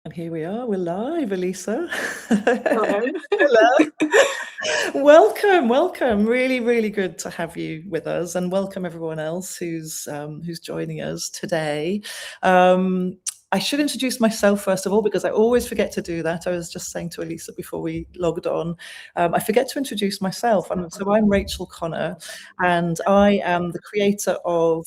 And here we are, we're live, Elisa. Hello. Hello. Welcome, welcome. Really, really good to have you with us, and welcome everyone else who's joining us today. I should introduce myself first of all, because I always forget to do that. I was just saying to Elisa before we logged on, I forget to introduce myself. And so I'm Rachel Connor, and I am the creator of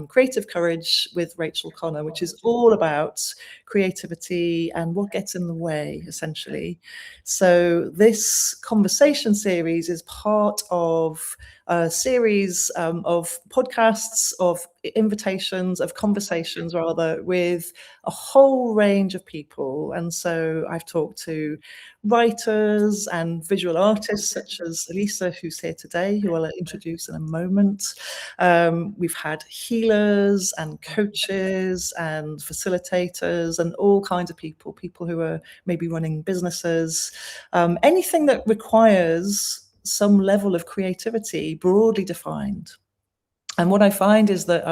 Creative Courage with Rachel Connor, which is all about creativity and what gets in the way, essentially. So this conversation series is part of a series of podcasts, of invitations, of conversations rather, with a whole range of people. And so I've talked to writers and visual artists such as Elisa, who's here today, who I'll introduce in a moment. We've had healers and coaches and facilitators and all kinds of people who are maybe running businesses, anything that requires some level of creativity, broadly defined. And what I find is that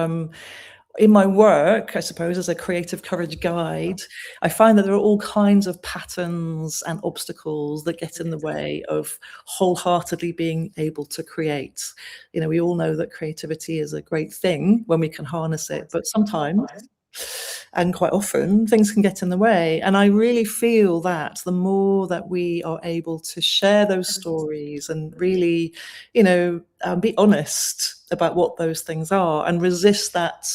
in my work, I suppose, as a creative courage guide, I find that there are all kinds of patterns and obstacles that get in the way of wholeheartedly being able to create. You know, we all know that creativity is a great thing when we can harness it, but sometimes, and quite often, things can get in the way. And I really feel that the more that we are able to share those stories and really, be honest about what those things are and resist that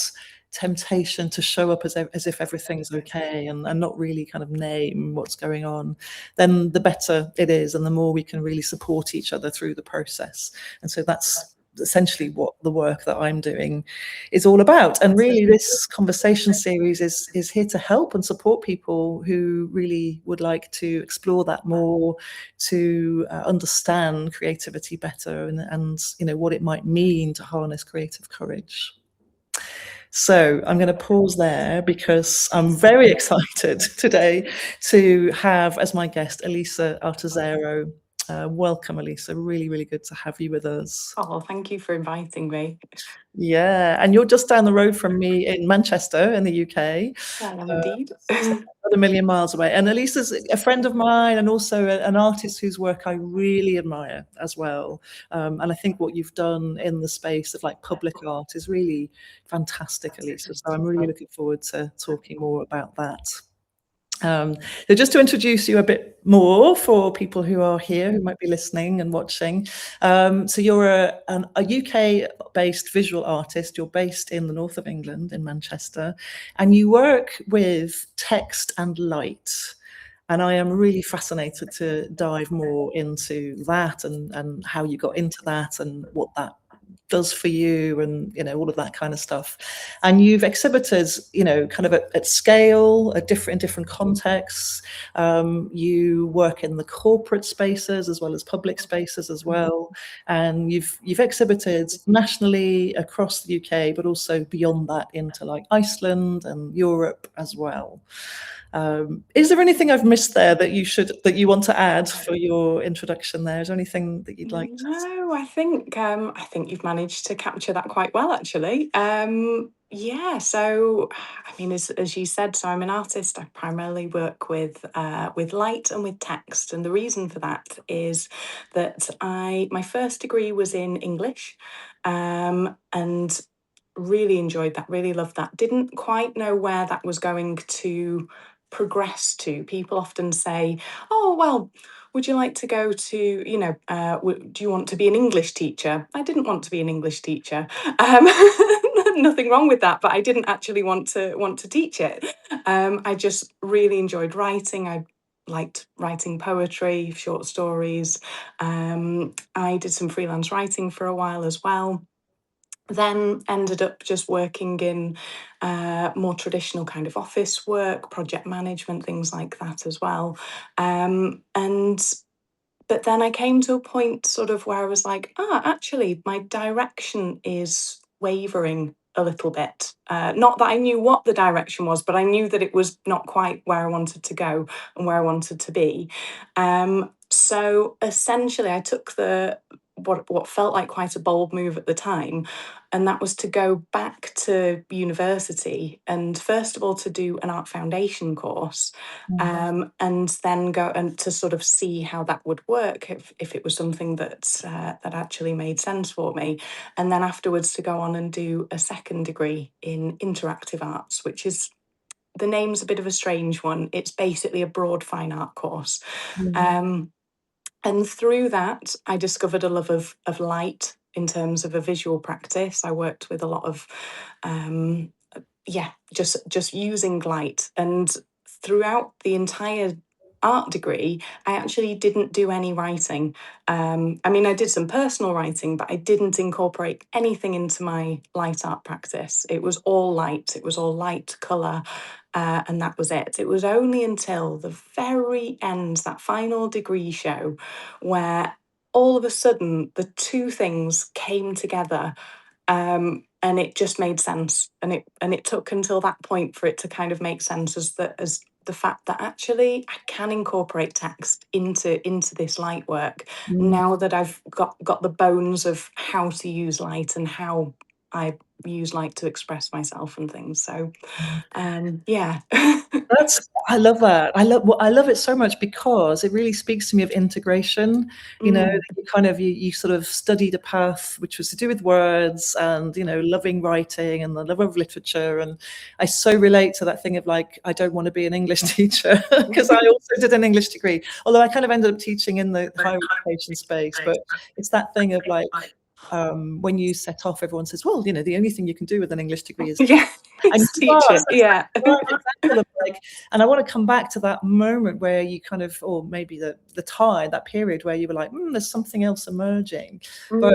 temptation to show up as if everything's okay and not really kind of name what's going on, then the better it is and the more we can really support each other through the process. And so that's essentially what the work that I'm doing is all about. And really this conversation series is here to help and support people who really would like to explore that more, to understand creativity better and what it might mean to harness creative courage. So I'm going to pause there because I'm very excited today to have as my guest Elisa Artesero. Welcome, Elisa. Really, really good to have you with us. Oh, thank you for inviting me. Yeah, and you're just down the road from me in Manchester in the UK. I am indeed. So not a million miles away. And Elisa's a friend of mine and also an artist whose work I really admire as well. And I think what you've done in the space of like public art is really fantastic, Elisa. So I'm really looking forward to talking more about that. So just to introduce you a bit more for people who are here, who might be listening and watching. So you're a UK-based visual artist. You're based in the north of England, in Manchester, and you work with text and light. And I am really fascinated to dive more into that and how you got into that and what that does for you and all of that kind of stuff. And you've exhibited kind of at scale, at different contexts. You work in the corporate spaces as well as public spaces as well, and you've exhibited nationally across the UK, but also beyond that into like Iceland and Europe as well. Is there anything I've missed there that you want to add for your introduction there? Is there anything that you'd like to say? No, I think you've managed to capture that quite well, actually. Yeah, so I mean, as you said, so I'm an artist. I primarily work with light and with text, and the reason for that is that my first degree was in English, and really enjoyed that. Really loved that. Didn't quite know where that was going to progress to. People often say, "Oh, well, would you like to go to, do you want to be an English teacher?" I didn't want to be an English teacher. Nothing wrong with that, but I didn't actually want to teach it. I just really enjoyed writing. I liked writing poetry, short stories. I did some freelance writing for a while as well. Then ended up just working in more traditional kind of office work, project management, things like that as well. But then I came to a point sort of where I was like, actually, my direction is wavering a little bit. Not that I knew what the direction was, but I knew that it was not quite where I wanted to go and where I wanted to be. So essentially, I took what felt like quite a bold move at the time, and that was to go back to university and first of all to do an art foundation course, Mm. and then go and to sort of see how that would work if it was something that actually made sense for me, and then afterwards to go on and do a second degree in interactive arts, which is, the name's a bit of a strange one. It's basically a broad fine art course. Mm. Um, and through that, I discovered a love of light in terms of a visual practice. I worked with a lot of, um, yeah, just using light. And throughout the entire art degree, I actually didn't do any writing. I mean, I did some personal writing, but I didn't incorporate anything into my light art practice. It was all light. It was all light, colour, and that was it. It was only until the very end, that final degree show, where all of a sudden the two things came together, and it just made sense. And it took until that point for it to kind of make sense, as the fact that actually I can incorporate text into this light work Mm. now that I've got the bones of how to use light and how I use light to express myself and things. So yeah. That's I love that. I love it so much because it really speaks to me of integration. Mm, That you sort of studied a path which was to do with words and, loving writing and the love of literature. And I so relate to that thing of like, I don't want to be an English teacher because I also did an English degree, although I kind of ended up teaching in the higher education space. But it's that thing of like, when you set off, everyone says, well, the only thing you can do with an English degree is teach. yeah, And it's you are teaching. such Yeah. a prime example of like, and I want to come back to that moment where you kind of, or maybe that period where you were like, there's something else emerging. But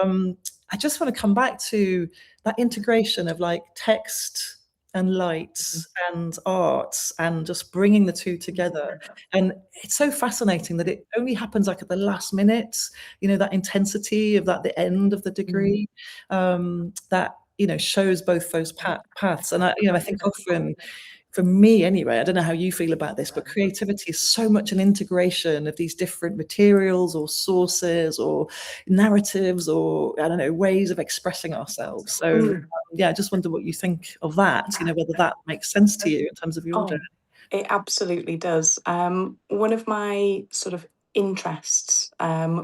Mm, I just want to come back to that integration of like text and lights and arts and just bringing the two together. And it's so fascinating that it only happens like at the last minute, that intensity of that, the end of the mm, degree, that, shows both those paths. And I think often, for me anyway, I don't know how you feel about this, but creativity is so much an integration of these different materials or sources or narratives or, I don't know, ways of expressing ourselves. So mm. yeah, I just wonder what you think of that, whether that makes sense to you in terms of your journey. Oh, it absolutely does. One of my sort of interests,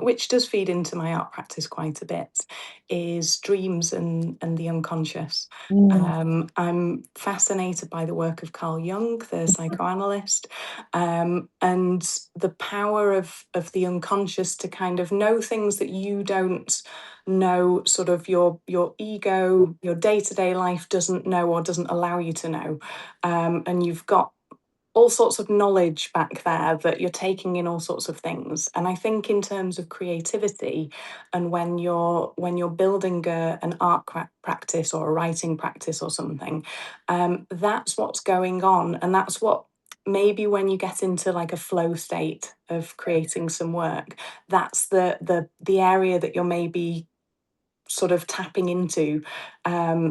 which does feed into my art practice quite a bit, is dreams and the unconscious. Mm, I'm fascinated by the work of Carl Jung, the psychoanalyst, and the power of the unconscious to kind of know things that you don't know, sort of your ego, your day-to-day life doesn't know or doesn't allow you to know. And you've got all sorts of knowledge back there that you're taking in all sorts of things. And I think in terms of creativity, and when you're building an art practice or a writing practice or something, that's what's going on, and that's what, maybe when you get into like a flow state of creating some work, that's the area that you're maybe sort of tapping into.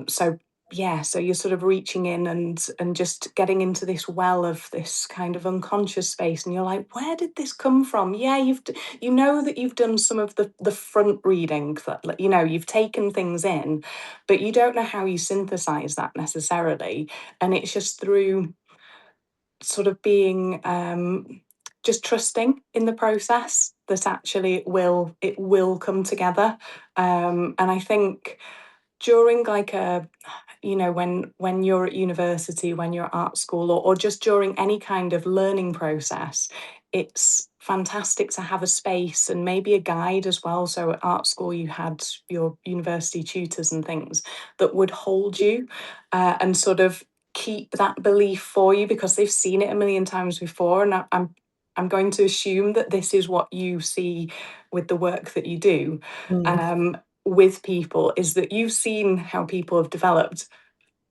So yeah, so you're sort of reaching in and just getting into this well of this kind of unconscious space, and you're like, where did this come from? Yeah, you know that you've done some of the front reading, that, like, you've taken things in, but you don't know how you synthesize that necessarily, and it's just through sort of being, just trusting in the process that actually it will come together. And I think during like a, when you're at university, when you're at art school, or just during any kind of learning process, it's fantastic to have a space and maybe a guide as well. So at art school you had your university tutors and things that would hold you, and sort of keep that belief for you, because they've seen it a million times before, and I'm going to assume that this is what you see with the work that you do, mm, um, with people, is that you've seen how people have developed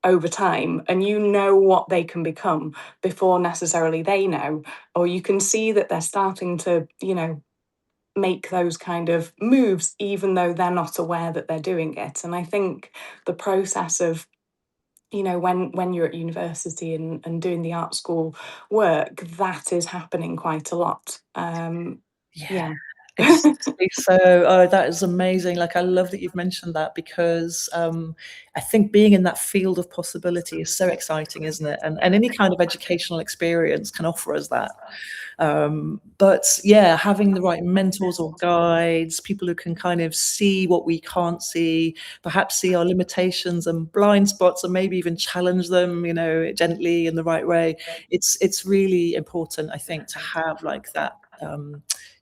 over time, and you know what they can become before necessarily they know, or you can see that they're starting to, make those kind of moves even though they're not aware that they're doing it. And I think the process of, when you're at university and doing the art school work, that is happening quite a lot. yeah. Yeah. Exactly. So, oh, that is amazing. Like, I love that you've mentioned that because I think being in that field of possibility is so exciting, isn't it? And any kind of educational experience can offer us that. But yeah, having the right mentors or guides, people who can kind of see what we can't see, perhaps see our limitations and blind spots, and maybe even challenge them, gently in the right way. It's really important, I think, to have like that.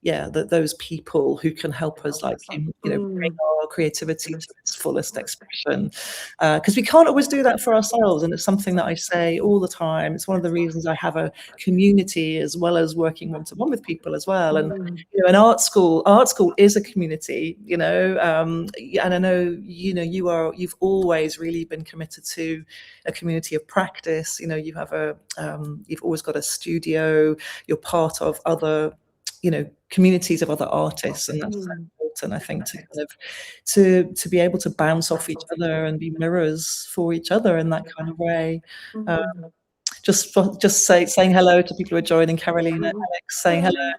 Yeah, that those people who can help us, like, bring Mm, our creativity to its fullest expression, because we can't always do that for ourselves. And it's something that I say all the time. It's one of the reasons I have a community as well as working one to one with people as well. And mm, an art school is a community, and I know, you've always really been committed to a community of practice. You've always got a studio. You're part of other, communities of other artists, and that's so mm, important, I think, to kind of to be able to bounce off each other and be mirrors for each other in that kind of way. Uh, mm, saying hello to people who are joining, Carolina, mm. Alex, saying hello.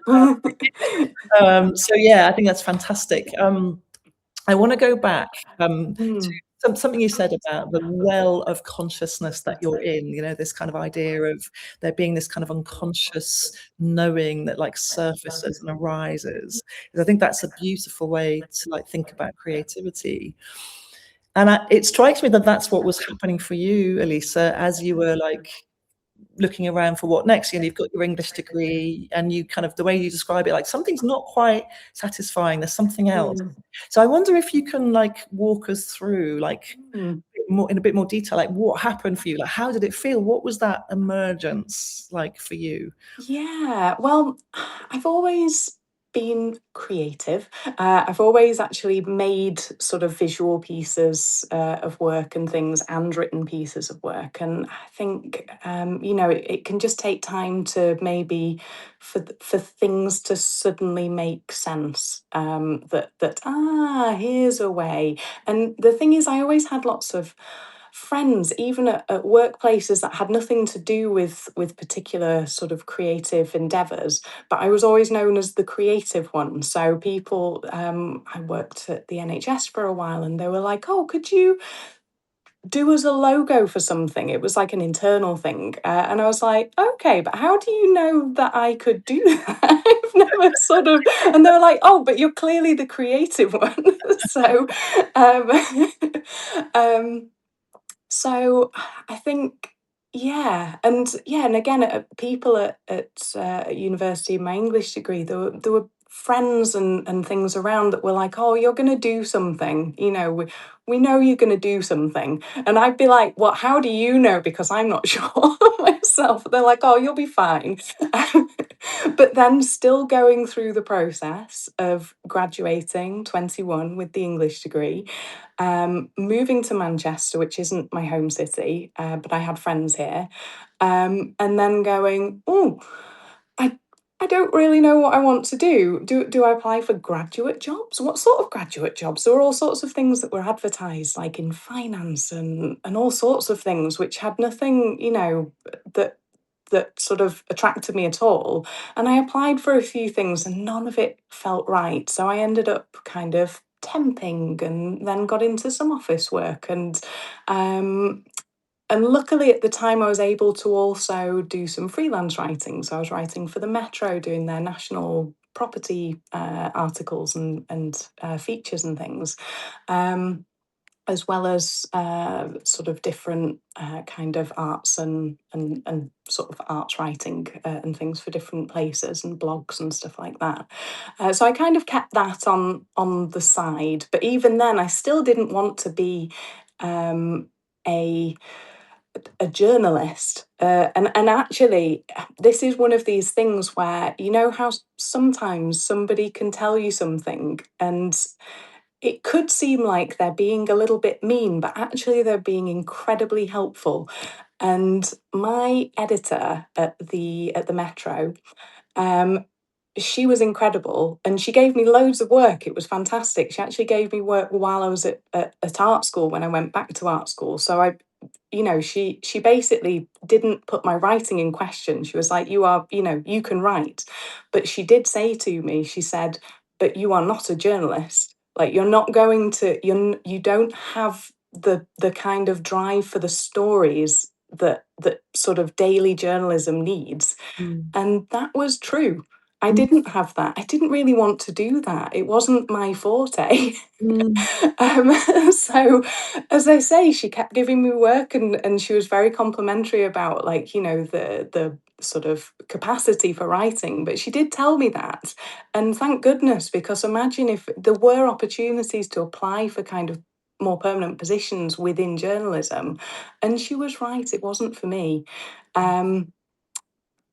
Hello. So yeah, I think that's fantastic. I want to go back to Mm, something you said about the well of consciousness that you're in. This kind of idea of there being this kind of unconscious knowing that like surfaces and arises. I think that's a beautiful way to like think about creativity. And it strikes me that that's what was happening for you, Elisa, as you were like looking around for what next. You've got your English degree, and you kind of, the way you describe it, like something's not quite satisfying. There's something else. mm, So I wonder if you can like walk us through, like, mm. more in a bit more detail, like what happened for you, like how did it feel, what was that emergence like for you? Yeah, well, I've always been creative. I've always actually made sort of visual pieces of work and things, and written pieces of work. And I think, it can just take time to maybe for things to suddenly make sense. Here's a way. And the thing is, I always had lots of friends, even at workplaces that had nothing to do with particular sort of creative endeavors, but I was always known as the creative one. So people, I worked at the NHS for a while, and they were like, oh, could you do as a logo for something? It was like an internal thing. And I was like, okay, but how do you know that I could do that? I've never sort of, and they were like, oh, but you're clearly the creative one. So, um, um, so I think, and again, people at university in my English degree, there were friends and things around that were like, "Oh, you're going to do something. We know you're going to do something." And I'd be like, "What? How do you know? Because I'm not sure myself." They're like, "Oh, you'll be fine." But then still going through the process of graduating 21 with the English degree, moving to Manchester, which isn't my home city, but I had friends here, and then going, oh, I I don't really know what I want to do. Do I apply for graduate jobs? What sort of graduate jobs? There were all sorts of things that were advertised, like in finance and all sorts of things, which had nothing, that sort of attracted me at all. And I applied for a few things, and none of it felt right. So I ended up kind of temping, and then got into some office work, um and luckily at the time I was able to also do some freelance writing. So I was writing for the Metro, doing their national property articles and features and things, um, as well as sort of different kind of arts and sort of arts writing and things for different places and blogs and stuff like that. So I kind of kept that on the side, but even then, I still didn't want to be um, a journalist. And actually, this is one of these things where, how sometimes somebody can tell you something, and it could seem like they're being a little bit mean, but actually they're being incredibly helpful. And my editor at the Metro, um, she was incredible, and she gave me loads of work. It was fantastic. She actually gave me work while I was at art school, when I went back to art school. So she basically didn't put my writing in question. She was like, you can write. But she did say to me, she said, but you are not a journalist. Like, you're not going to, you don't have the kind of drive for the stories that sort of daily journalism needs. Mm. And that was true. I Mm. didn't have that. I didn't really want to do that. It wasn't my forte. Mm. So, as I say, she kept giving me work, and she was very complimentary about, like, the sort of capacity for writing. But she did tell me that. And thank goodness, because imagine if there were opportunities to apply for kind of more permanent positions within journalism. And she was right, it wasn't for me. Um,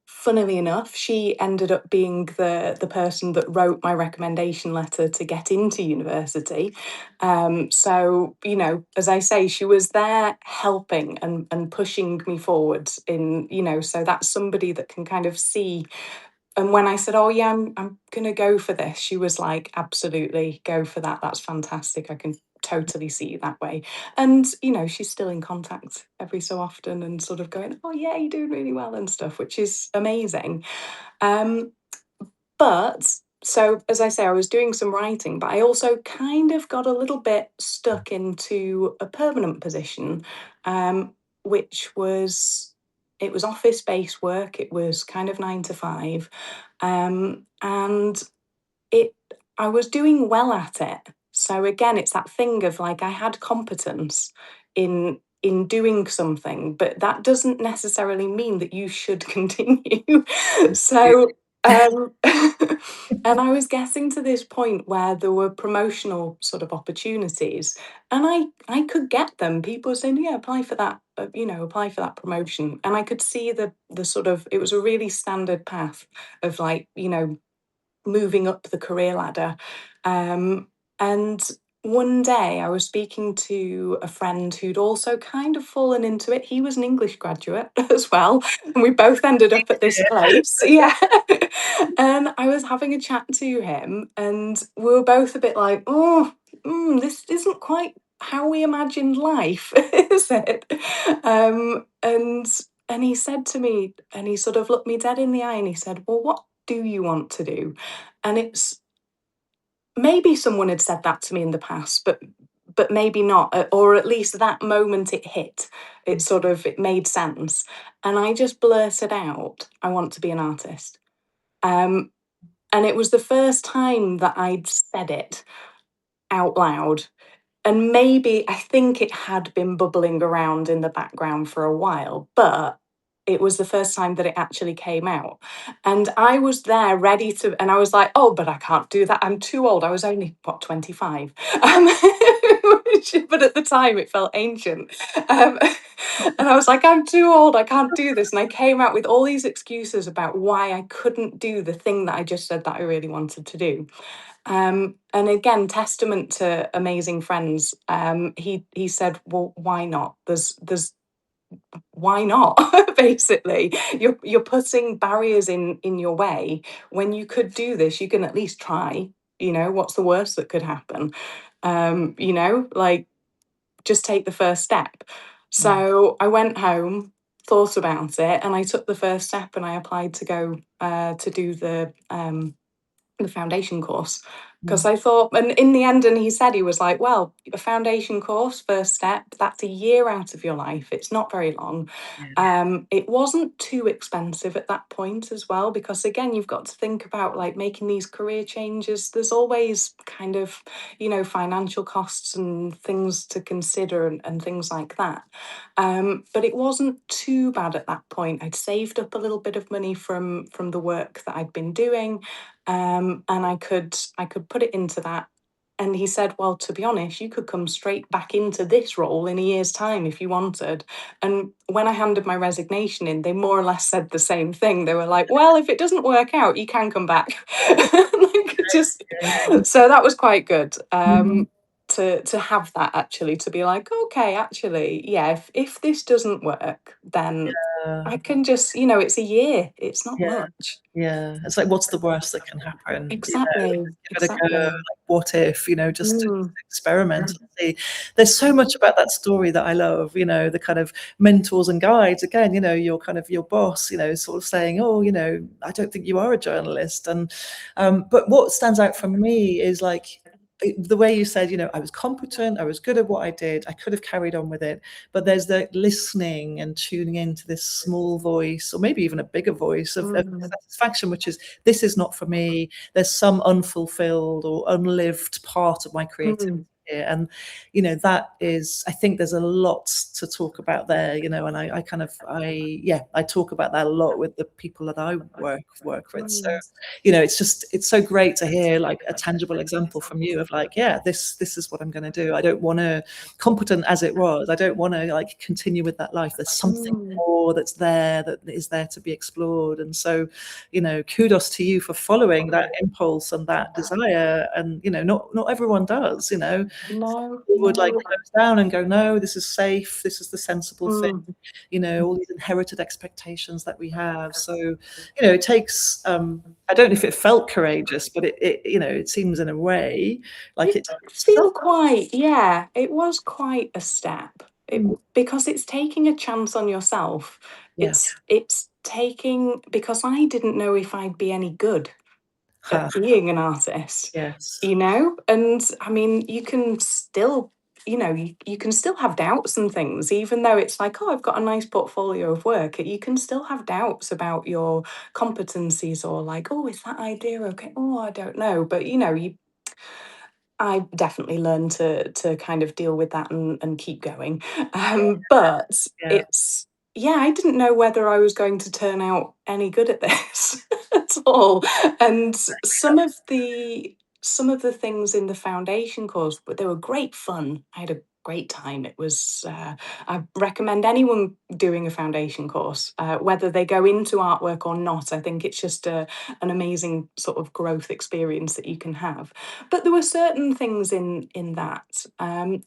Funnily enough, she ended up being the person that wrote my recommendation letter to get into university. So, as I say, she was there helping and pushing me forward in, so that's somebody that can kind of see. And when I said, "Oh yeah, I'm gonna go for this," she was like, "Absolutely, go for that. That's fantastic. I can totally see you that way." And she's still in contact every so often and sort of going, "Oh yeah, you're doing really well," and stuff, which is amazing. Um, but so, as I say, I was doing some writing, but I also kind of got a little bit stuck into a permanent position, um, which was, it was office based work. It was kind of 9 to 5, and it I was doing well at it. So again, it's that thing of, like, I had competence in doing something, but that doesn't necessarily mean that you should continue. So, and I was getting to this point where there were promotional sort of opportunities, and I could get them. People were saying, "Yeah, apply for that, apply for that promotion." And I could see the sort of, it was a really standard path of, like, moving up the career ladder. And one day I was speaking to a friend who'd also kind of fallen into it. He was an English graduate as well, and we both ended up at this place. Yeah. And I was having a chat to him, and we were both a bit like, "Oh, this isn't quite how we imagined life, is it?" And he said to me, and he sort of looked me dead in the eye, and he said, "Well, what do you want to do?" And it's, maybe someone had said that to me in the past, but maybe not, or at least that moment it hit. It sort of, it made sense, and I just blurted out, "I want to be an artist." Um, and it was the first time that I'd said it out loud. And maybe, I think it had been bubbling around in the background for a while, but it was the first time that it actually came out. And I was there ready to, and I was like, "Oh, but I can't do that. I'm too old." I was only, what, 25? Um, but at the time it felt ancient. Um, and I was like, "I'm too old. I can't do this." And I came out with all these excuses about why I couldn't do the thing that I just said that I really wanted to do. And again, testament to amazing friends. He said, "Well, why not? There's why not?" Basically, you're putting barriers in your way when you could do this. You can at least try. What's the worst that could happen? Like, just take the first step. Mm. So I went home, thought about it, and I took the first step, and I applied to go to do the foundation course, because Mm. I thought, and in the end, and he said, he was like, "Well, a foundation course, first step, that's a year out of your life. It's not very long." Yeah. It wasn't too expensive at that point as well, because again, you've got to think about, like, making these career changes. There's always kind of, financial costs and things to consider, and things like that. But it wasn't too bad at that point. I'd saved up a little bit of money from the work that I'd been doing, and I could put it into that. And he said, "Well, to be honest, you could come straight back into this role in a year's time if you wanted." And when I handed my resignation in, they more or less said the same thing. They were like, "Well, if it doesn't work out, you can come back." Like, just, so that was quite good. Mhm. To have that, actually, to be like, "Okay, actually, yeah, if this doesn't work, then I can just, you know, it's a year, it's not Yeah. much. Yeah, it's like, what's the worst that can happen? You know, Exactly, just give it a go. exactly. Like, what if, just to Mm, experiment and see. There's so much about that story that I love, the kind of mentors and guides. Again, your kind of your boss, sort of saying, "Oh, I don't think you are a journalist." And but what stands out for me is like the way you said, I was competent, I was good at what I did, I could have carried on with it, but there's the listening and tuning into this small voice, or maybe even a bigger voice of mm, satisfaction, which is, this is not for me. There's some unfulfilled or unlived part of my creativity mm. here. And that is, I think there's a lot to talk about there, and I talk about that a lot with the people that I work with. So Mm. it's so great to hear like a tangible example from you of like, yeah, this is what I'm going to do. I don't want to, competent as it was, I don't want to like continue with that life. There's something Mm. more that's there, that is there to be explored. And so kudos to you for following that impulse and that desire. And not everyone does. No, People would like no. close down and go, no, this is safe, this is the sensible thing, Mm. all these inherited expectations that we have. So it takes I don't know if it felt courageous, but it seems in a way like It it did takes feel quite, yeah, it was quite a step. Mm, Because it's taking a chance on yourself. yeah. It's taking, because I didn't know if I'd be any good Ha, at being an artist, yes. you know? And I mean, you can still, you can still have doubts and things, even though it's like, oh, I've got a nice portfolio of work. You can still have doubts about your competencies, or like, oh, is that idea okay? Oh, I don't know. But I definitely learned to kind of deal with that and keep going. But Yeah. it's, yeah, I didn't know whether I was going to turn out any good at this at all. And some of the things in the foundation course, but they were great fun. I had a great time. It was I recommend anyone doing a foundation course, whether they go into artwork or not. I think it's just an amazing sort of growth experience that you can have. But there were certain things in that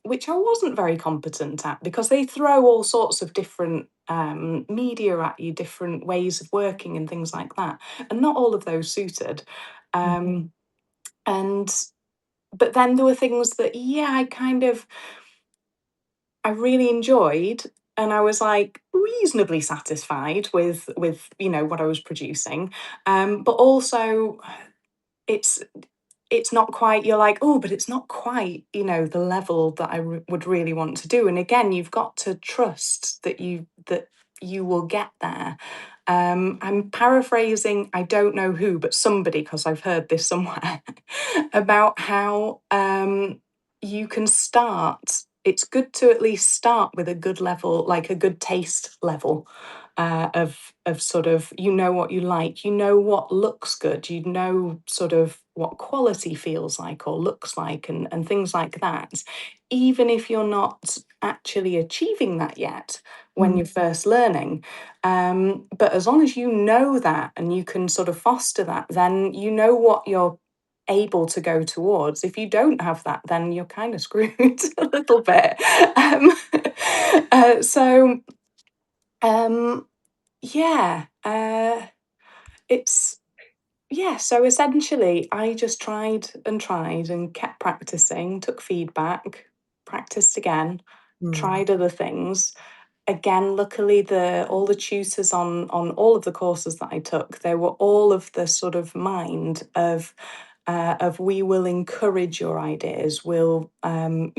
which I wasn't very competent at, because they throw all sorts of different media at you, different ways of working and things like that, and not all of those suited. Mm, Um, and but then there were things that, yeah, I really enjoyed, and I was like reasonably satisfied with what I was producing. But also it's it's not quite, you're like, oh, but it's not quite, the level that would really want to do. And again, you've got to trust that you will get there. I'm paraphrasing, I don't know who, but somebody, because I've heard this somewhere, about how you can start. It's good to at least start with a good level, like a good taste level, of sort of, what you like, what looks good, sort of what quality feels like or looks like, and things like that, even if you're not actually achieving that yet when mm, you're first learning. But as long as you know that and you can sort of foster that, then you know what you're able to go towards. If you don't have that, then you're kind of screwed a little bit. Um, so yeah, it's yeah. So essentially, I just tried and tried and kept practicing, took feedback, practiced again, mm, tried other things. Again, luckily, the all the tutors on all of the courses that I took, they were all of the sort of mind of we will encourage your ideas. We'll, when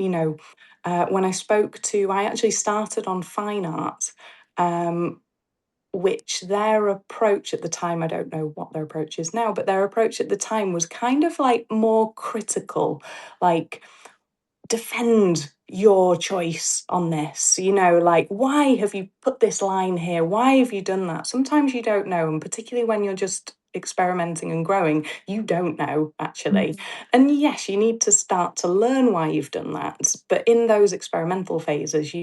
I actually started on fine art. Which their approach at the time, I don't know what their approach is now, but their approach at the time was kind of like more critical, like, defend your choice on this, like, why have you put this line here? Why have you done that? Sometimes you don't know, and particularly when you're just experimenting and growing, you don't know mm. actually. And yes, you need to start to learn why you've done that. But in those experimental phases,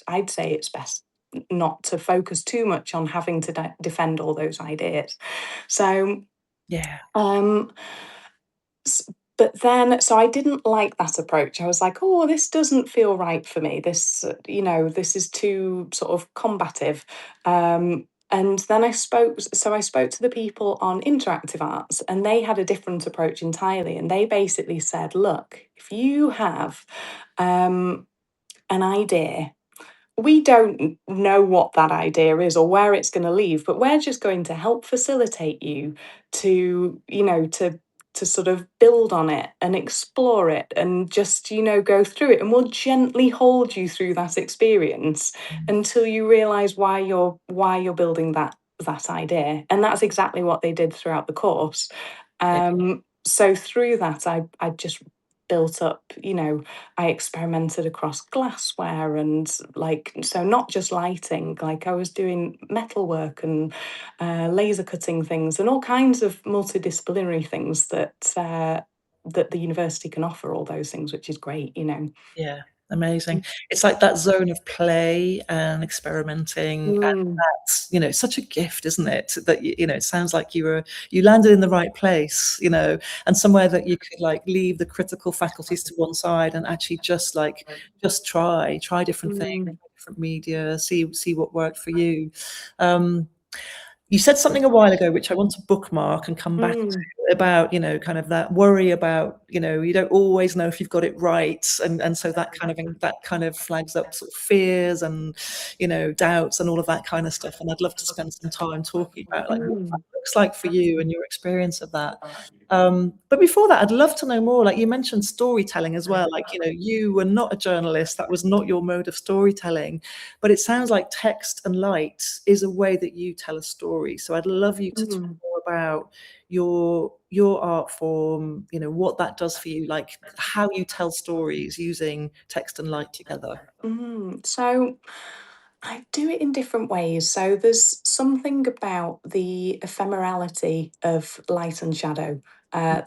I'd say it's best not to focus too much on having to defend all those ideas. So, Yeah. um, But then, so I didn't like that approach. I was like, oh, this doesn't feel right for me. This, this is too sort of combative. And then I spoke to the people on interactive arts, and they had a different approach entirely. And they basically said, look, if you have an idea, we don't know what that idea is or where it's going to lead, but we're just going to help facilitate you to, to sort of build on it and explore it and just, go through it. And we'll gently hold you through that experience until you realize why you're building that idea. And that's exactly what they did throughout the course. Yeah. So through that, I just built up, I experimented across glassware and like, so not just lighting, like I was doing metalwork and laser cutting things and all kinds of multidisciplinary things that the university can offer, all those things, which is great. Yeah, amazing. It's like that zone of play and experimenting, and Mm, that's, such a gift, isn't it? That it sounds like you landed in the right place, and somewhere that you could like leave the critical faculties to one side and actually just try different things, mm, different media, see what worked for you. Um, you said something a while ago, which I want to bookmark and come back to, mm, about, kind of that worry about, you don't always know if you've got it right. And so that kind of flags up sort of fears and, doubts and all of that kind of stuff. And I'd love to spend some time talking about like what that mm, looks like for you and your experience of that. But before that, I'd love to know more. Like you mentioned storytelling as well. Like, you were not a journalist. That was not your mode of storytelling. But it sounds like text and light is a way that you tell a story. So I'd love you to talk mm, more about your art form, what that does for you, like how you tell stories using text and light together. So I do it in different ways. So there's something about the ephemerality of light and shadow.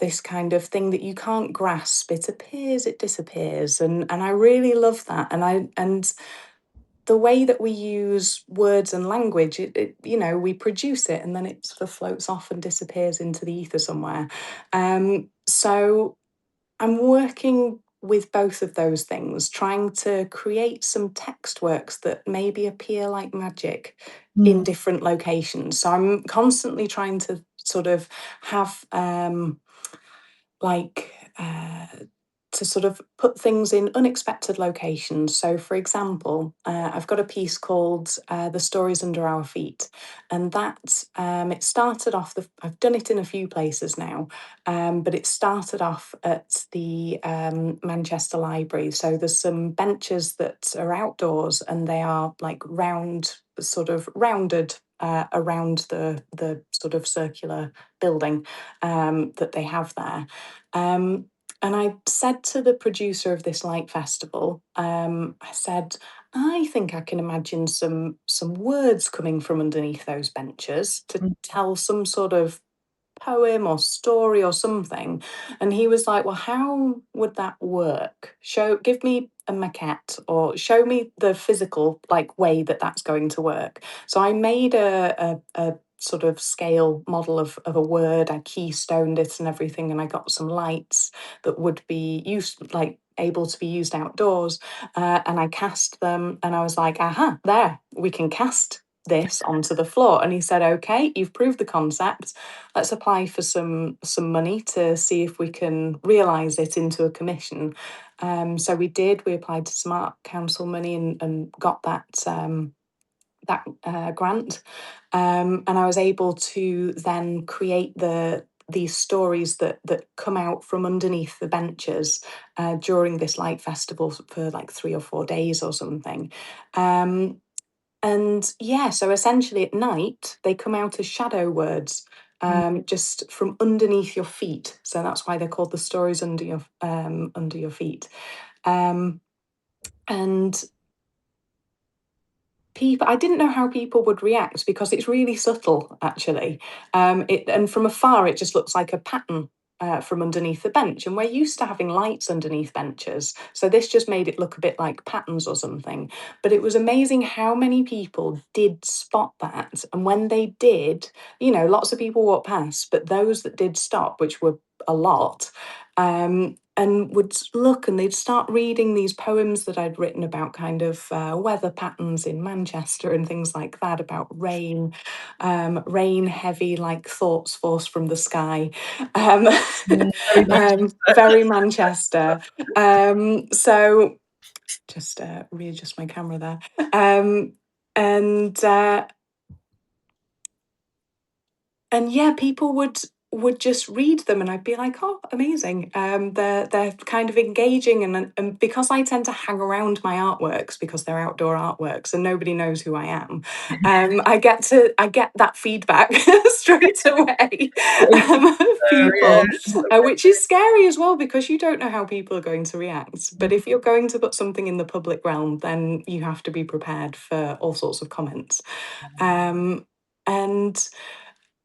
This kind of thing that you can't grasp. It appears, it disappears, and I really love that. And the way that we use words and language, we produce it and then it sort of floats off and disappears into the ether somewhere. So I'm working with both of those things, trying to create some text works that maybe appear like magic in Mm, different locations. So I'm constantly trying to sort of have like to sort of put things in unexpected locations. So, for example, I've got a piece called "The Stories Under Our Feet," and it started off. I've done it in a few places now, but it started off at the Manchester Library. So there's some benches that are outdoors, and they are like round, sort of rounded. Around the sort of circular building that they have there, um, and I said to the producer of this light festival, I said, I think I can imagine some words coming from underneath those benches to mm, tell some sort of poem or story or something. And he was like, well, how would that work? Give me a maquette or show me the physical like way that that's going to work. So I made a sort of scale model of a word. I keystoned it and everything, and I got some lights that would be used, like able to be used outdoors. And I cast them, and I was like, aha, there, we can cast this onto the floor. And he said, okay, you've proved the concept. Let's apply for some money to see if we can realise it into a commission. So we did. We applied to some art council money and got that grant, and I was able to then create these stories that come out from underneath the benches during this light festival for like 3 or 4 days or something. Um, and yeah, so essentially at night they come out as shadow words. mm. Just from underneath your feet, so that's why they're called the stories under your feet. Um, and people, I didn't know how people would react because it's really subtle, actually. And from afar, it just looks like a pattern from underneath the bench. And we're used to having lights underneath benches, so this just made it look a bit like patterns or something. But it was amazing how many people did spot that, and when they did, lots of people walked past, but those that did stop, which were a lot, and would look and they'd start reading these poems that I'd written about kind of weather patterns in Manchester and things like that, about rain, rain heavy like thoughts forced from the sky. Um, Very much. very Manchester. So just readjust my camera there. And and yeah, people would just read them, and I'd be like, "Oh, amazing!" They're kind of engaging, and because I tend to hang around my artworks because they're outdoor artworks and nobody knows who I am, I get that feedback straight away of Yeah, people, which is scary as well because you don't know how people are going to react. But if you're going to put something in the public realm, then you have to be prepared for all sorts of comments. Um, and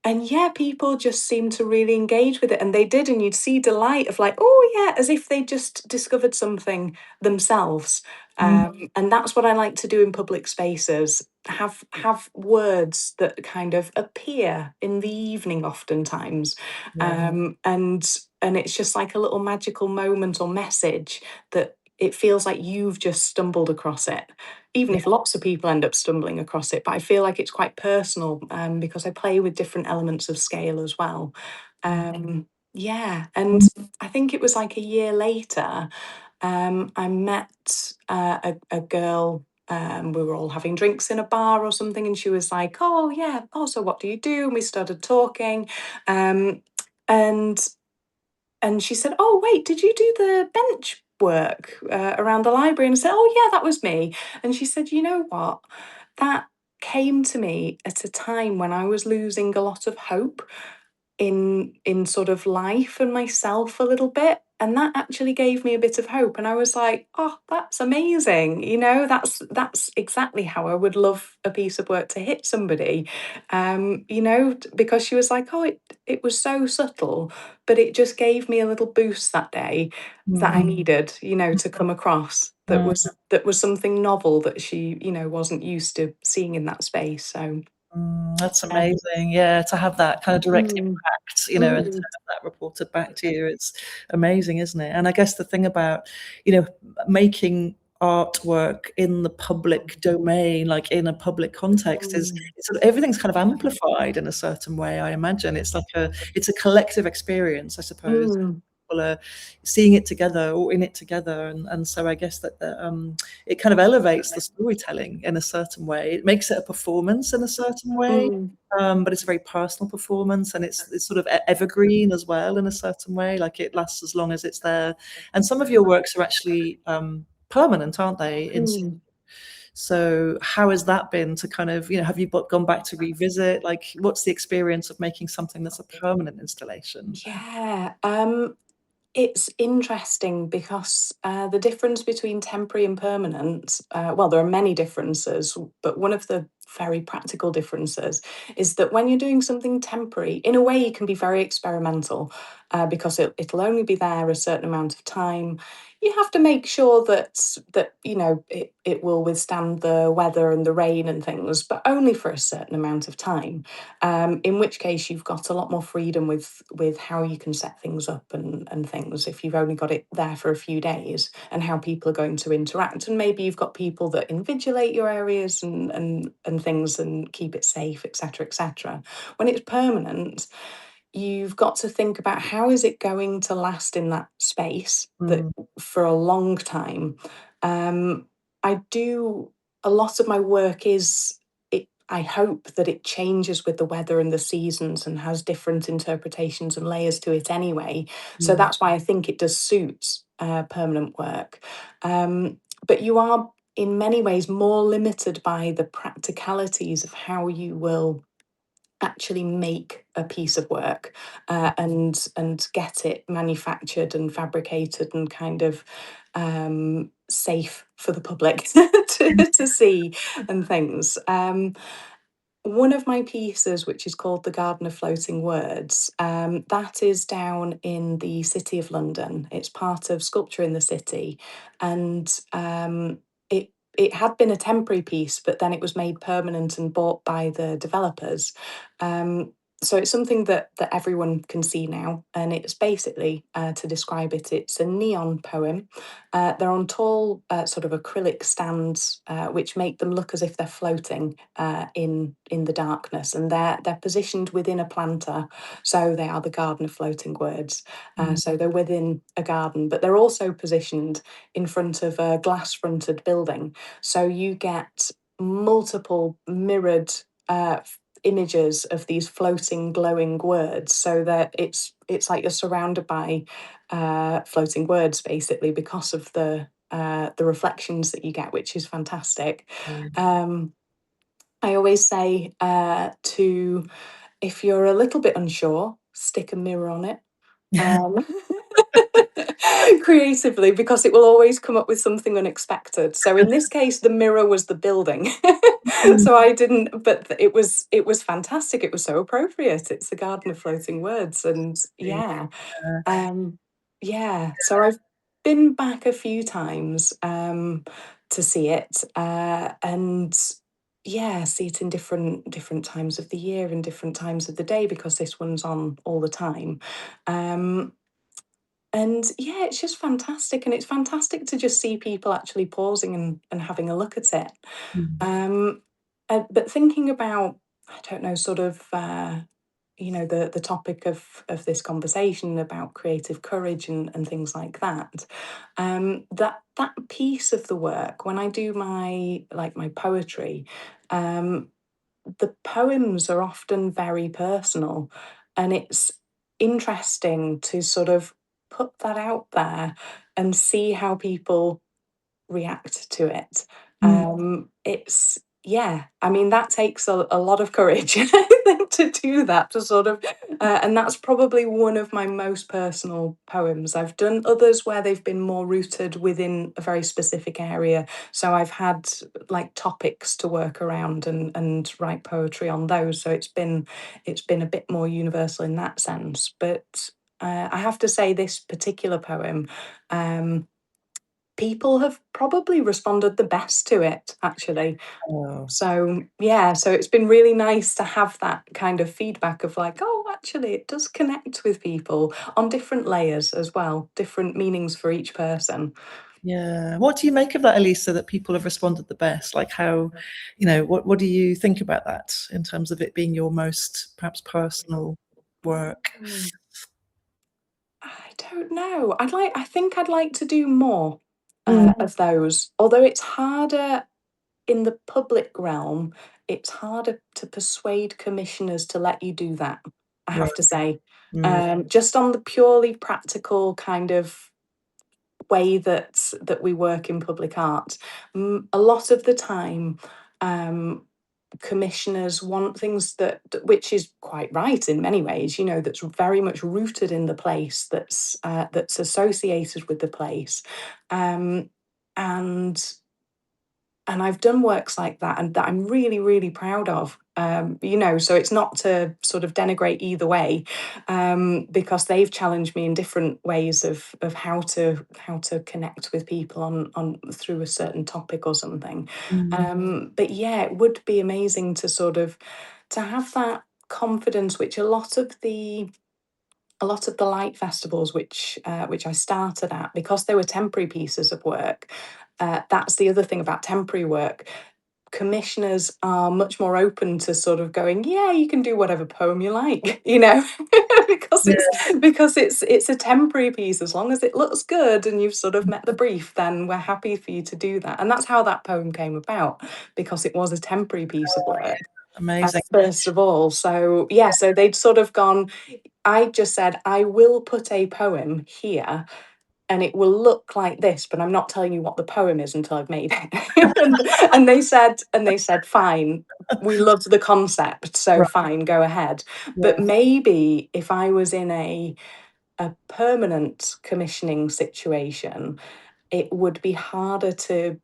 and yeah, people just seemed to really engage with it, and they did, and you'd see delight of like, oh yeah, as if they just discovered something themselves. mm, And that's what I like to do in public spaces. Have words that kind of appear in the evening, oftentimes, yeah, and it's just like a little magical moment or message that it feels like you've just stumbled across it, even yeah, if lots of people end up stumbling across it. But I feel like it's quite personal, because I play with different elements of scale as well. mm, Yeah, and I think it was like a year later, I met a girl. We were all having drinks in a bar or something, and she was like, "Oh yeah, oh so what do you do?" And we started talking, um, and she said, "Oh, wait, did you do the bench work around the library?" And I said, "Oh, yeah, that was me." And she said, "You know what? That came to me at a time when I was losing a lot of hope in sort of life and myself a little bit, and that actually gave me a bit of hope, and I was like, oh, that's amazing, that's exactly how I would love a piece of work to hit somebody. Because she was like, oh, it was so subtle, but it just gave me a little boost that day that I mm, needed, to come across, mm, that was something novel that she, wasn't used to seeing in that space. So that's um, amazing. Yeah, to have that kind of direct mm, impact, and to mm, have that reported back to you, it's amazing, isn't it? And I guess the thing about, you know, making artwork in the public domain, like in a public context, is mm. it's sort of everything's kind of amplified in a certain way, I imagine. It's a collective experience, I suppose. Mm, People are seeing it together or in it together, and so I guess that it kind of elevates the storytelling in a certain way. It makes it a performance in a certain way, mm, but it's a very personal performance, and it's sort of evergreen as well in a certain way. Like it lasts as long as it's there. And some of your works are actually permanent, aren't they? mm. So how has that been to kind of, have you gone back to revisit? Like, what's the experience of making something that's a permanent installation? Yeah, it's interesting because the difference between temporary and permanent, well, there are many differences, but one of the very practical differences is that when you're doing something temporary, in a way, you can be very experimental, because it'll only be there a certain amount of time. You have to make sure that it will withstand the weather and the rain and things, but only for a certain amount of time. In which case, you've got a lot more freedom with how you can set things up and things if you've only got it there for a few days, and how people are going to interact. And maybe you've got people that invigilate your areas and things and keep it safe, etc., etc. When it's permanent, you've got to think about how is it going to last in that space that Mm, for a long time. I do a lot of my work is I hope that it changes with the weather and the seasons and has different interpretations and layers to it anyway. So mm, that's why I think it does suit permanent work. But you are in many ways more limited by the practicalities of how you will actually make a piece of work, and get it manufactured and fabricated and kind of safe for the public to see and things. One of my pieces, which is called The Garden of Floating Words, that is down in the City of London. It's part of Sculpture in the City, and it had been a temporary piece, but then it was made permanent and bought by the developers. Um, so it's something that everyone can see now, and it's basically, to describe it, it's a neon poem. They're on tall, sort of acrylic stands, which make them look as if they're floating in the darkness, and they're positioned within a planter, so they are the garden of floating words. Mm, So they're within a garden, but they're also positioned in front of a glass-fronted building, so you get multiple mirrored. Images of these floating glowing words, so that it's like you're surrounded by floating words basically, because of the reflections that you get, which is fantastic. mm. um I always say, to if you're a little bit unsure, stick a mirror on it, um, creatively, because it will always come up with something unexpected. So in this case, the mirror was the building. Mm, So I didn't, but it was fantastic. It was so appropriate. It's the garden of floating words, and yeah, yeah. um, yeah. So I've been back a few times to see it, and yeah, see it in different times of the year and different times of the day, because this one's on all the time. Um, and yeah, it's just fantastic, and it's fantastic to just see people actually pausing and having a look at it. Mm, Um, but thinking about, I don't know, sort of, the topic of this conversation about creative courage and things like that. That piece of the work, when I do my poetry, um, the poems are often very personal, and it's interesting to sort of put that out there and see how people react to it. mm. It's yeah, I mean, that takes a lot of courage, I think, to do that, to sort of, and that's probably one of my most personal poems. I've done others where they've been more rooted within a very specific area. So I've had like topics to work around and write poetry on those. So it's been a bit more universal in that sense. But I have to say, this particular poem, um, people have probably responded the best to it, actually. Oh, So, yeah, so it's been really nice to have that kind of feedback of like, "Oh, actually, it does connect with people on different layers as well, different meanings for each person." yeah. What do you make of that, Elisa, that people have responded the best? Like how, what do you think about that in terms of it being your most perhaps personal work? Mm, I don't know. I think I'd like to do more, Mm, of those, although it's harder in the public realm. It's harder to persuade commissioners to let you do that, I right. have to say. Mm, Just on the purely practical kind of way that we work in public art, a lot of the time, um, commissioners want things which is quite right in many ways, that's very much rooted in the place, that's associated with the place, um, and and I've done works like that, and that I'm really, really proud of. So it's not to sort of denigrate either way, because they've challenged me in different ways of how to connect with people on through a certain topic or something. mm, But yeah, it would be amazing to sort of to have that confidence, which a lot of the light festivals, which I started at, because they were temporary pieces of work. That's the other thing about temporary work. Commissioners are much more open to sort of going, yeah, you can do whatever poem you like, because yeah. it's a temporary piece. As long as it looks good and you've sort of met the brief, then we're happy for you to do that. And that's how that poem came about, because it was a temporary piece of work. Amazing. First of all, so yeah, so they'd sort of gone, I just said, I will put a poem here and it will look like this, but I'm not telling you what the poem is until I've made it. and they said, fine, we loved the concept, so Right. fine, go ahead. But Yeah. maybe if I was in a permanent commissioning situation, it would be harder to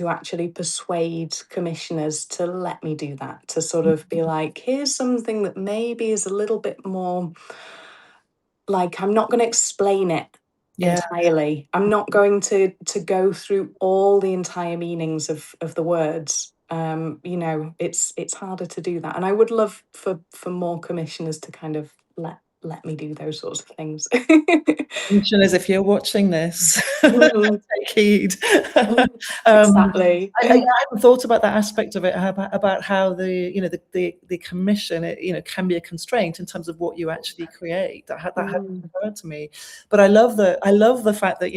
actually persuade commissioners to let me do that, to sort of be like, here's something that maybe is a little bit more like, I'm not going to explain it Yeah. entirely. I'm not going to go through all the entire meanings of the words. It's harder to do that, and I would love for more commissioners to kind of let me do those sorts of things. Commissioners, if you're watching this, Mm, take heed. Um, exactly. I hadn't thought about that aspect of it, about how the commission, can be a constraint in terms of what you actually create. That hadn't Mm, occurred to me. But I love the fact that,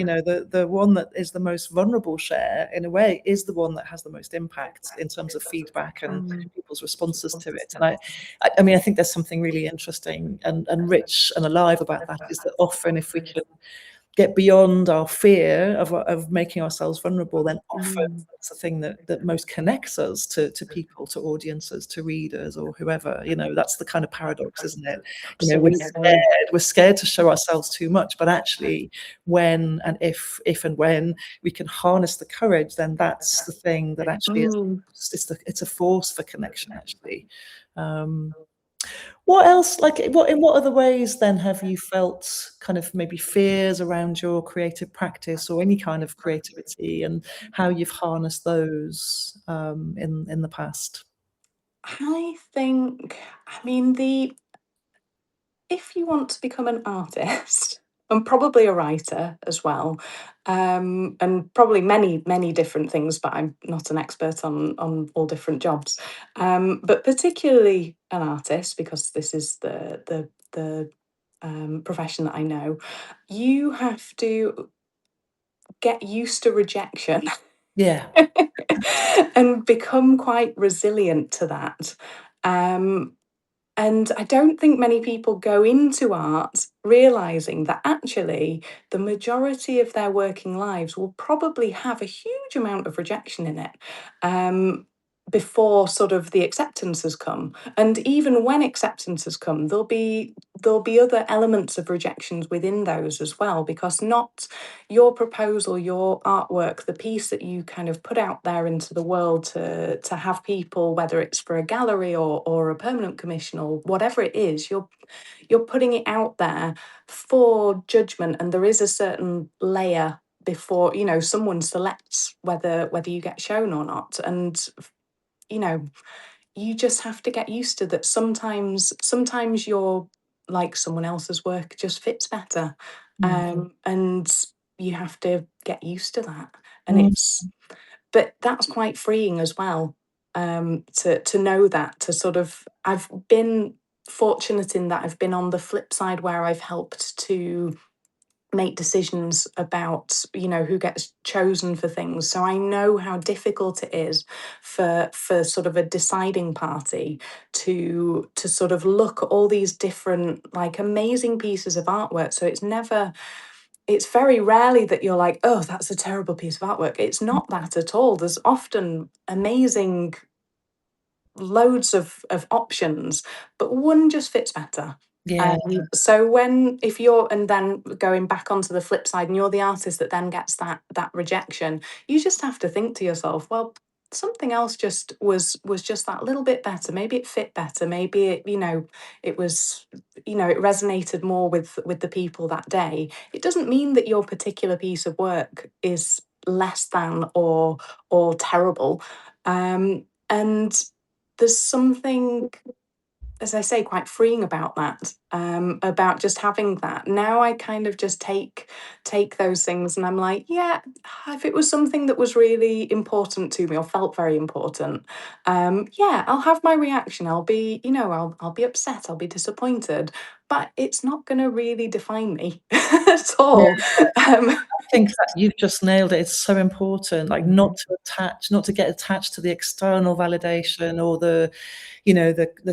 the one that is the most vulnerable share, in a way, is the one that has the most impact in terms of feedback and mm, people's responses to it. And I mean, I think there's something really interesting and rich and alive about that, is that often, if we can get beyond our fear of making ourselves vulnerable, then often mm. that's the thing that most connects us to people, to audiences, to readers, or whoever. That's the kind of paradox, isn't it? We're Absolutely. scared to show ourselves too much, but actually, when and if and when we can harness the courage, then that's the thing that actually is. Mm. It's a force for connection, actually. Um, what else, like, in what other ways then have you felt kind of maybe fears around your creative practice, or any kind of creativity, and how you've harnessed those, in the past? I think, I mean, the if you want to become an artist, and probably a writer as well, and probably many different things, but I'm not an expert on all different jobs. But particularly an artist, because this is the profession that I know, you have to get used to rejection Yeah. and become quite resilient to that. Um, and I don't think many people go into art realizing that actually the majority of their working lives will probably have a huge amount of rejection in it, before sort of the acceptance has come. And even when acceptance has come, there'll be other elements of rejections within those as well, because not your proposal, your artwork, the piece that you kind of put out there into the world to have people, whether it's for a gallery or a permanent commission or whatever it is, you're putting it out there for judgment, and there is a certain layer before someone selects whether you get shown or not. And you know you just have to get used to that. Sometimes you're like someone else's work just fits better, Mm. and you have to get used to that. And Mm. but that's quite freeing as well, to know that, to sort of, I've been fortunate in that I've been on the flip side where I've helped to make decisions about who gets chosen for things, so I know how difficult it is for sort of a deciding party to sort of look at all these different, like, amazing pieces of artwork. So it's very rarely that you're like, oh, that's a terrible piece of artwork. It's not that at all. There's often amazing, loads of options, but one just fits better. Yeah. So when if you're and then going back onto the flip side, and you're the artist that then gets that rejection, you just have to think to yourself, well, something else just was just that little bit better. Maybe it fit better. Maybe it was it resonated more with the people that day. It doesn't mean that your particular piece of work is less than or terrible. And there's something, as I say, quite freeing about that, about just having that. Now I kind of just take those things, and I'm like, yeah, if it was something that was really important to me or felt very important, yeah, I'll have my reaction. I'll be, I'll be upset, I'll be disappointed, but it's not going to really define me at all. Um, Think that you've just nailed it. It's so important, like, not to get attached to the external validation, or the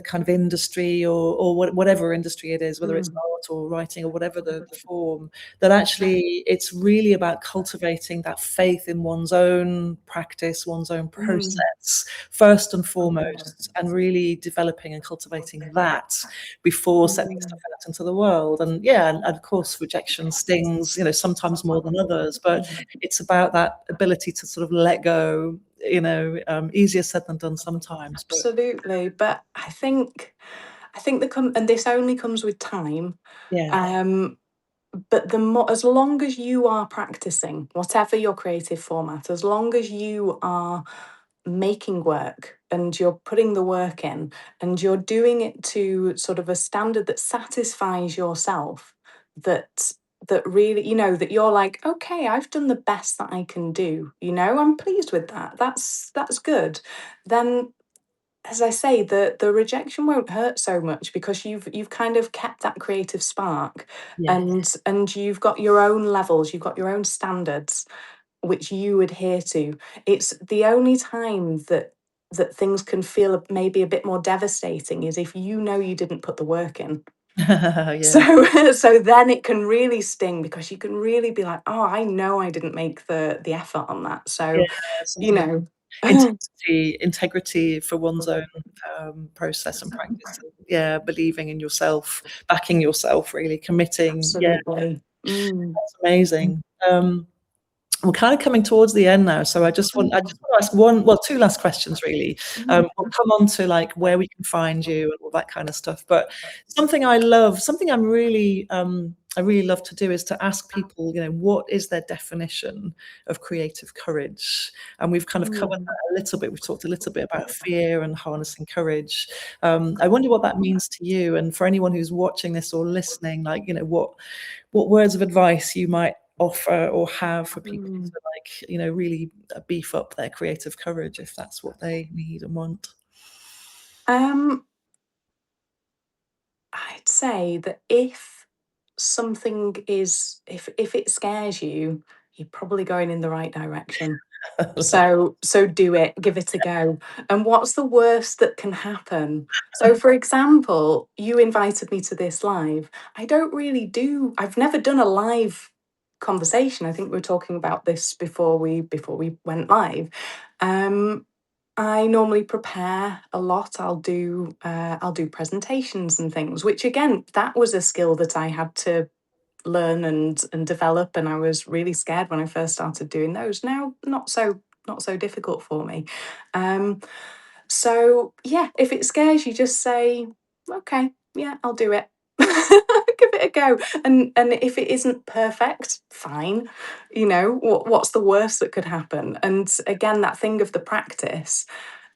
kind of industry, or whatever industry it is, whether it's mm, art or writing or whatever the form, that actually it's really about cultivating that faith in one's own practice, one's own mm, process, first and foremost, and really developing and cultivating that before setting stuff mm. out into the world. And yeah, and of course rejection stings, sometimes more than others, but it's about that ability to sort of let go. Easier said than done sometimes, but Absolutely, but I think and this only comes with time. yeah. Um, but the more, as long as you are practicing, whatever your creative format, as long as you are making work and you're putting the work in and you're doing it to sort of a standard that satisfies yourself, that really, that you're like, okay, I've done the best that I can do, I'm pleased with that, that's good, then, as I say, the rejection won't hurt so much because you've kind of kept that creative spark, Yeah. and you've got your own levels, you've got your own standards which you adhere to. It's the only time that things can feel maybe a bit more devastating is if you didn't put the work in. So Yeah. so then it can really sting because you can really be like, oh, I know I didn't make the effort on that. Yeah, So, you something of know. integrity for one's own process and practice. Yeah, believing in yourself, backing yourself, really committing. Yeah, Absolutely. Mm. that's amazing. We're kind of coming towards the end now, so I just want to ask two last questions really. We'll come on to like where we can find you and all that kind of stuff. But something I really love to do is to ask people, what is their definition of creative courage? And we've kind of covered that a little bit. We've talked a little bit about fear and harnessing courage. I wonder what that means to you, and for anyone who's watching this or listening, like, what words of advice you might offer or have for people to like, really beef up their creative courage if that's what they need and want. Um, I'd say that if something is if it scares you, you're probably going in the right direction. So do it, give it a go. And what's the worst that can happen? So for example, you invited me to this live. I've never done a live conversation. I think we were talking about this before we went live. Um, I normally prepare a lot. I'll do presentations and things, which again, that was a skill that I had to learn and develop, and I was really scared when I first started doing those. Now, not so difficult for me. Um, so yeah, if it scares you, just say, okay, yeah, I'll do it. Give it a go. And if it isn't perfect, fine. What's the worst that could happen? And again, that thing of the practice,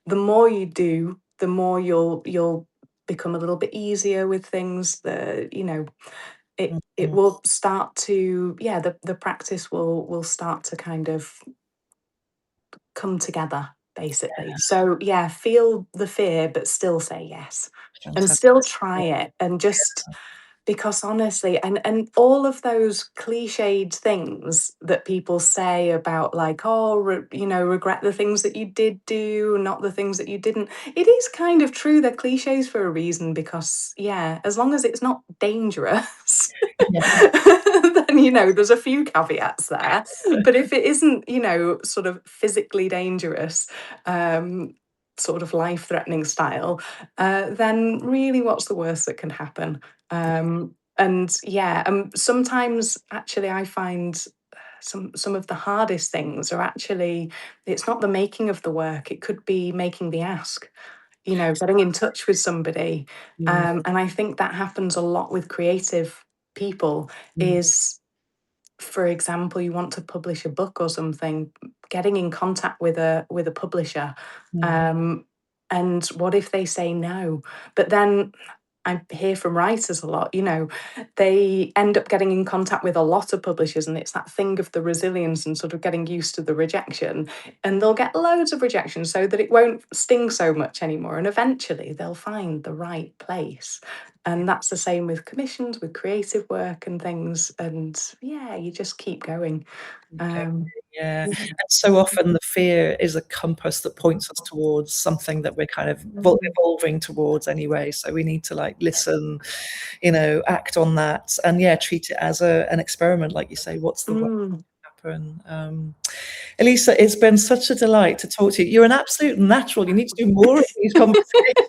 the more you do, the more you'll become a little bit easier with things. It Mhm. will start to, yeah, the practice will start to kind of come together, basically. So yeah, feel the fear but still say yes, and Fantastic. still try it, and just because honestly, and all of those cliched things that people say about, like, oh, regret the things that you did do, not the things that you didn't. It is kind of true, they're cliches for a reason, because yeah, as long as it's not dangerous, Yeah. then there's a few caveats there. But if it isn't, sort of physically dangerous, sort of life-threatening style, then really, what's the worst that can happen? And yeah, sometimes actually I find some of the hardest things are actually, it's not the making of the work, it could be making the ask, getting in touch with somebody. Mm, And I think that happens a lot with creative people, mm, is, for example, you want to publish a book or something, getting in contact with a publisher. mm, Um, and what if they say no? But then I hear from writers a lot, they end up getting in contact with a lot of publishers, and it's that thing of the resilience and sort of getting used to the rejection. And they'll get loads of rejection so that it won't sting so much anymore. And eventually they'll find the right place. And that's the same with commissions, with creative work and things. And yeah, you just keep going. okay. Um, Yeah. And so often the fear is a compass that points us towards something that we're kind of evolving towards anyway. So we need to like listen, act on that, and yeah, treat it as an experiment, like you say. What's the worst mm. that can happen? Elisa, it's been such a delight to talk to you. You're an absolute natural. You need to do more of these conversations.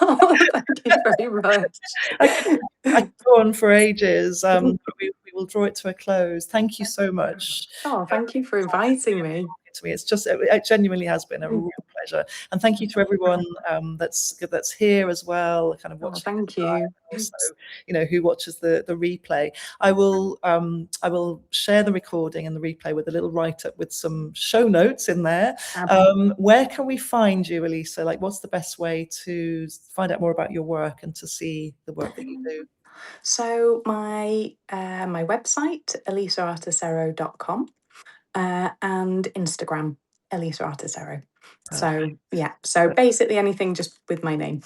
Oh, thank you very much. I could, I could go on for ages, but we will draw it to a close. Thank you so much Oh, thank you for inviting me. to me. It genuinely has been a real pleasure. pleasure. And thank you to everyone that's here as well, kind of Oh, watching thank you. also, who watches the replay. I will share the recording and the replay with a little write-up with some show notes in there. Where can we find you, Elisa? Like, what's the best way to find out more about your work and to see the work that you do? So my website, elisaartesero.com, and Instagram, Elisa Artesero. So yeah, so basically anything just with my name.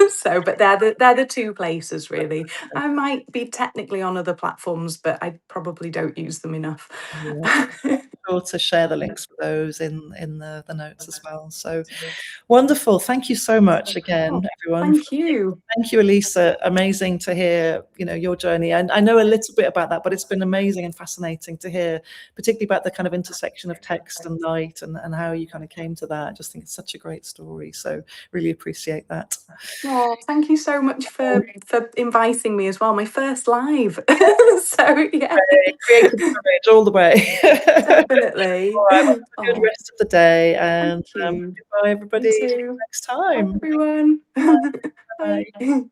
So, but they're the two places really. I might be technically on other platforms, but I probably don't use them enough. Yeah. Sure to share the links for those in the notes as well. So wonderful. Thank you so much again, Oh, everyone. thank you. Thank you, Elisa. Amazing to hear, your journey. And I know a little bit about that, but it's been amazing and fascinating to hear, particularly about the kind of intersection of text and light and how you kind of came to that. I just think it's such a great story. So really appreciate that. Oh, thank you so much for inviting me as well. My first live. So yeah. Creative courage all the way. Definitely. All right. Well, have a good Oh, rest of the day, thank and you. goodbye, You everybody. See you too. next Bye, time. everyone. Bye. Bye.